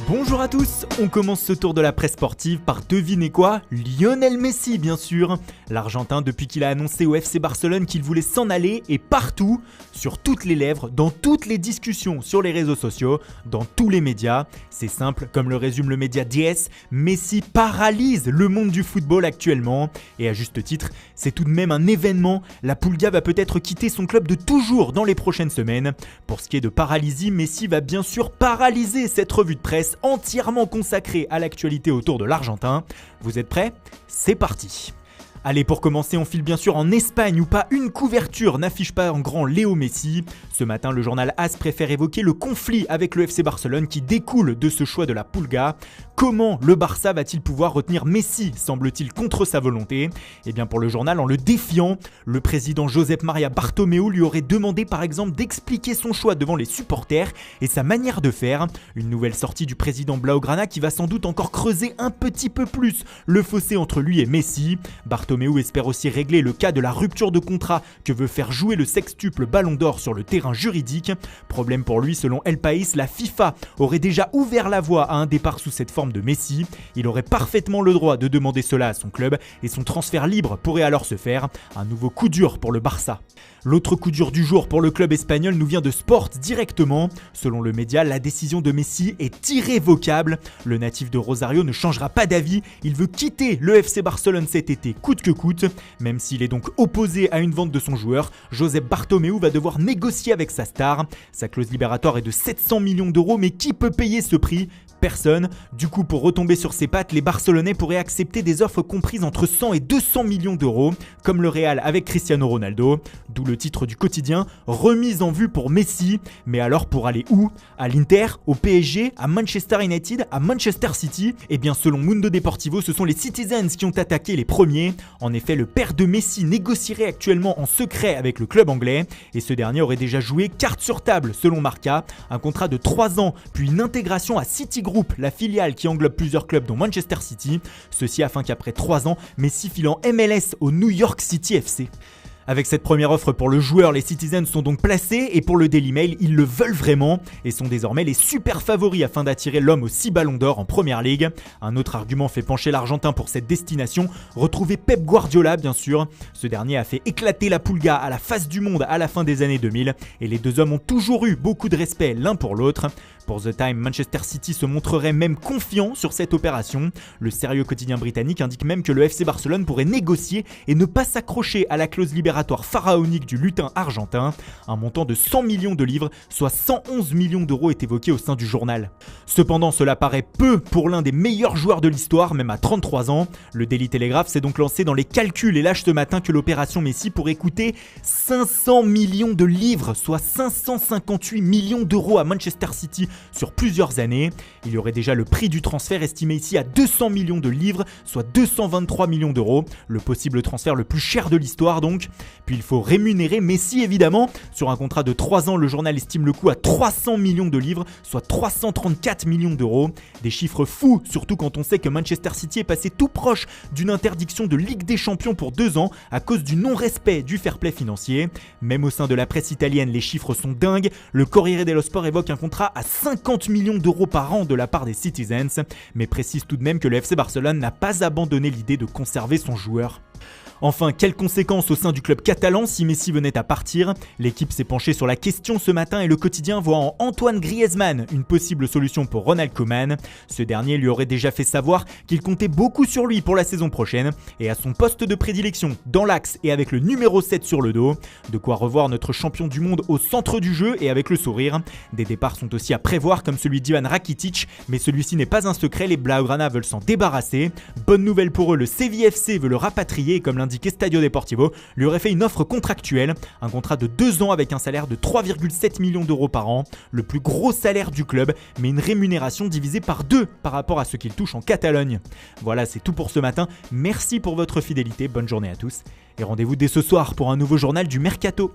Bonjour à tous, on commence ce tour de la presse sportive par devinez quoi ? Lionel Messi bien sûr. L'Argentin depuis qu'il a annoncé au FC Barcelone qu'il voulait s'en aller est partout, sur toutes les lèvres, dans toutes les discussions sur les réseaux sociaux, dans tous les médias. C'est simple, comme le résume le média DS, Messi paralyse le monde du football actuellement. Et à juste titre, c'est tout de même un événement, la Pulga va peut-être quitter son club de toujours dans les prochaines semaines. Pour ce qui est de paralysie, Messi va bien sûr paralyser cette revue de presse entièrement consacrée à l'actualité autour de l'Argentin. Vous êtes prêts ? C'est parti. Allez, pour commencer, on file bien sûr en Espagne où pas une couverture n'affiche pas en grand Léo Messi. Ce matin, le journal AS préfère évoquer le conflit avec le FC Barcelone qui découle de ce choix de la Pulga. Comment le Barça va-t-il pouvoir retenir Messi, semble-t-il, contre sa volonté ? Eh bien pour le journal, en le défiant, le président Josep Maria Bartomeu lui aurait demandé par exemple d'expliquer son choix devant les supporters et sa manière de faire. Une nouvelle sortie du président Blaugrana qui va sans doute encore creuser un petit peu plus le fossé entre lui et Messi. Bartomeu espère aussi régler le cas de la rupture de contrat que veut faire jouer le sextuple Ballon d'Or sur le terrain juridique. Problème pour lui, selon El País, la FIFA aurait déjà ouvert la voie à un départ sous cette forme de Messi. Il aurait parfaitement le droit de demander cela à son club et son transfert libre pourrait alors se faire. Un nouveau coup dur pour le Barça. L'autre coup dur du jour pour le club espagnol nous vient de Sport directement. Selon le média, la décision de Messi est irrévocable. Le natif de Rosario ne changera pas d'avis. Il veut quitter le FC Barcelone cet été coûte que coûte. Même s'il est donc opposé à une vente de son joueur, Josep Bartomeu va devoir négocier avec sa star. Sa clause libératoire est de 700 millions d'euros, mais qui peut payer ce prix ? Personne. Du coup, pour retomber sur ses pattes, les Barcelonais pourraient accepter des offres comprises entre 100 et 200 millions d'euros, comme le Real avec Cristiano Ronaldo. D'où le titre du quotidien, remise en vue pour Messi. Mais alors pour aller où ? À l'Inter, au PSG, à Manchester United, à Manchester City ? Eh bien selon Mundo Deportivo, ce sont les Citizens qui ont attaqué les premiers. En effet, le père de Messi négocierait actuellement en secret avec le club anglais. Et ce dernier aurait déjà joué carte sur table, selon Marca. Un contrat de 3 ans, puis une intégration à City Group, la filiale qui englobe plusieurs clubs dont Manchester City. Ceci afin qu'après 3 ans, Messi file en MLS au New York City FC. Avec cette première offre pour le joueur, les Citizens sont donc placés et pour le Daily Mail, ils le veulent vraiment et sont désormais les super favoris afin d'attirer l'homme aux 6 ballons d'or en Première Ligue. Un autre argument fait pencher l'Argentin pour cette destination, retrouver Pep Guardiola bien sûr. Ce dernier a fait éclater la Pulga à la face du monde à la fin des années 2000 et les deux hommes ont toujours eu beaucoup de respect l'un pour l'autre. Pour The Time, Manchester City se montrerait même confiant sur cette opération. Le sérieux quotidien britannique indique même que le FC Barcelone pourrait négocier et ne pas s'accrocher à la clause libératoire pharaonique du lutin argentin. Un montant de 100 millions de livres, soit 111 millions d'euros est évoqué au sein du journal. Cependant, cela paraît peu pour l'un des meilleurs joueurs de l'histoire, même à 33 ans. Le Daily Telegraph s'est donc lancé dans les calculs et lâche ce matin que l'opération Messi pourrait coûter 500 millions de livres, soit 558 millions d'euros à Manchester City sur plusieurs années. Il y aurait déjà le prix du transfert estimé ici à 200 millions de livres, soit 223 millions d'euros. Le possible transfert le plus cher de l'histoire donc. Puis il faut rémunérer Messi évidemment. Sur un contrat de 3 ans, le journal estime le coût à 300 millions de livres, soit 334 millions d'euros. Des chiffres fous, surtout quand on sait que Manchester City est passé tout proche d'une interdiction de Ligue des Champions pour 2 ans à cause du non-respect du fair play financier. Même au sein de la presse italienne, les chiffres sont dingues. Le Corriere dello Sport évoque un contrat à 50 millions d'euros par an de la part des Citizens, mais précise tout de même que le FC Barcelone n'a pas abandonné l'idée de conserver son joueur. Enfin, quelles conséquences au sein du club catalan si Messi venait à partir ? L'équipe s'est penchée sur la question ce matin et le quotidien voit en Antoine Griezmann une possible solution pour Ronald Koeman. Ce dernier lui aurait déjà fait savoir qu'il comptait beaucoup sur lui pour la saison prochaine et à son poste de prédilection, dans l'axe et avec le numéro 7 sur le dos. De quoi revoir notre champion du monde au centre du jeu et avec le sourire. Des départs sont aussi à prévoir comme celui d'Ivan Rakitic, mais celui-ci n'est pas un secret, les Blaugrana veulent s'en débarrasser. Bonne nouvelle pour eux, le Sevilla FC veut le rapatrier comme indiqué Stadio Deportivo, lui aurait fait une offre contractuelle, un contrat de 2 ans avec un salaire de 3,7 millions d'euros par an, le plus gros salaire du club, mais une rémunération divisée par 2 par rapport à ce qu'il touche en Catalogne. Voilà, c'est tout pour ce matin, merci pour votre fidélité, bonne journée à tous, et rendez-vous dès ce soir pour un nouveau journal du Mercato.